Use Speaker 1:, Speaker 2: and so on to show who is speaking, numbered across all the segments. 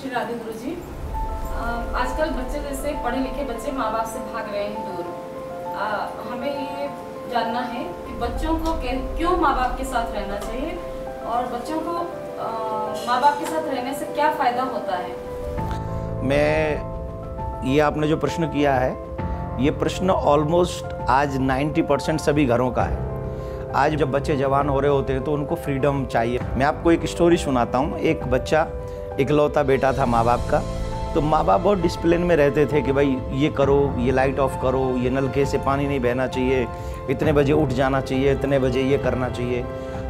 Speaker 1: श्री राधे गुरु जी। आजकल बच्चे जैसे पढ़े लिखे बच्चे माँ बाप से भाग रहे हैं दूर। हमें ये जानना है कि बच्चों को क्यों माँ बाप के साथ रहना चाहिए और बच्चों को माँ बाप के साथ रहने से क्या फ़ायदा होता है।
Speaker 2: ये आपने जो प्रश्न किया है, ये प्रश्न ऑलमोस्ट आज 90% सभी घरों का है। आज जब बच्चे जवान हो रहे होते हैं तो उनको फ्रीडम चाहिए। मैं आपको एक स्टोरी सुनाता हूँ। एक बच्चा, इकलौता बेटा था माँ बाप का, तो माँ बाप बहुत डिसिप्लिन में रहते थे कि भाई ये करो, ये लाइट ऑफ करो, ये नलके से पानी नहीं बहना चाहिए, इतने बजे उठ जाना चाहिए, इतने बजे ये करना चाहिए।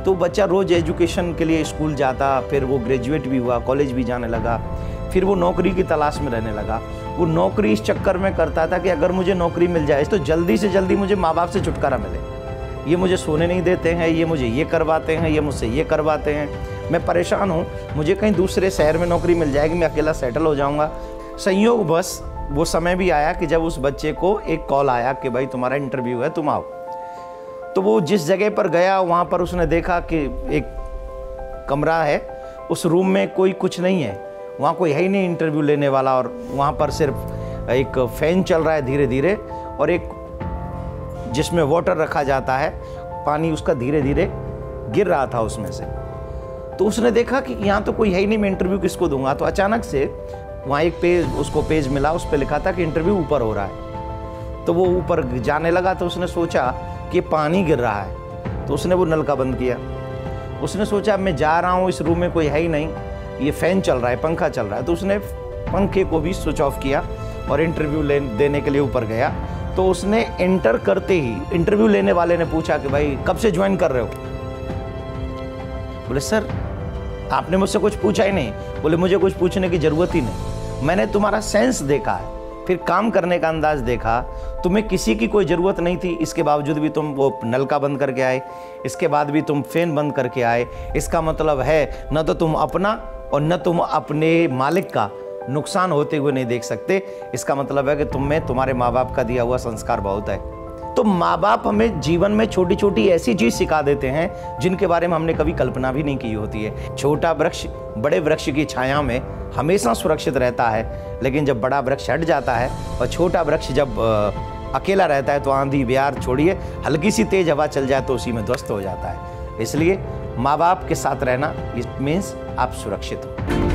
Speaker 2: तो बच्चा रोज़ एजुकेशन के लिए स्कूल जाता, फिर वो ग्रेजुएट भी हुआ, कॉलेज भी जाने लगा, फिर वो नौकरी की तलाश में रहने लगा। वो नौकरी इस चक्कर में करता था कि अगर मुझे नौकरी मिल जाए तो जल्दी से जल्दी मुझे माँ बाप से छुटकारा मिले। ये मुझे सोने नहीं देते हैं, ये मुझे ये करवाते हैं, ये मुझसे ये करवाते हैं, मैं परेशान हूँ, मुझे कहीं दूसरे शहर में नौकरी मिल जाएगी, मैं अकेला सेटल हो जाऊँगा। संयोग बस वो समय भी आया कि जब उस बच्चे को एक कॉल आया कि भाई तुम्हारा इंटरव्यू है, तुम आओ। तो वो जिस जगह पर गया वहाँ पर उसने देखा कि एक कमरा है, उस रूम में कोई कुछ नहीं है, वहाँ कोई है ही नहीं इंटरव्यू लेने वाला, और वहाँ पर सिर्फ एक फ़ैन चल रहा है धीरे धीरे, और एक जिसमें वाटर रखा जाता है, पानी उसका धीरे धीरे गिर रहा था उसमें से। तो उसने देखा कि यहाँ तो कोई है ही नहीं, मैं इंटरव्यू किसको दूंगा। तो अचानक से वहाँ एक पेज मिला, उस पर लिखा था कि इंटरव्यू ऊपर हो रहा है। तो वो ऊपर जाने लगा, तो उसने सोचा कि पानी गिर रहा है, तो उसने वो नल का बंद किया। उसने सोचा मैं जा रहा हूँ, इस रूम में कोई है ही नहीं, ये फ़ैन चल रहा है, पंखा चल रहा है, तो उसने पंखे को भी स्विच ऑफ किया और इंटरव्यू देने के लिए ऊपर गया। तो उसने एंटर करते ही इंटरव्यू लेने वाले ने पूछा कि भाई कब से ज्वाइन कर रहे हो। बोले सर आपने मुझसे कुछ पूछा ही नहीं। बोले मुझे कुछ पूछने की ज़रूरत ही नहीं, मैंने तुम्हारा सेंस देखा है, फिर काम करने का अंदाज देखा, तुम्हें किसी की कोई ज़रूरत नहीं थी, इसके बावजूद भी तुम वो नलका बंद करके आए, इसके बाद भी तुम फ़ैन बंद करके आए। इसका मतलब है न तो तुम अपना और न तुम अपने मालिक का नुकसान होते हुए नहीं देख सकते। इसका मतलब है कि तुम में तुम्हारे माँ बाप का दिया हुआ संस्कार बहुत है। तो माँ बाप हमें जीवन में छोटी छोटी ऐसी चीज़ सिखा देते हैं जिनके बारे में हमने कभी कल्पना भी नहीं की होती है। छोटा वृक्ष बड़े वृक्ष की छाया में हमेशा सुरक्षित रहता है, लेकिन जब बड़ा वृक्ष हट जाता है और छोटा वृक्ष जब अकेला रहता है तो आंधी बयार छोड़िए, हल्की सी तेज हवा चल जाए तो उसी में ध्वस्त हो जाता है। इसलिए माँ बाप के साथ रहना, इट मीन्स आप सुरक्षित हो।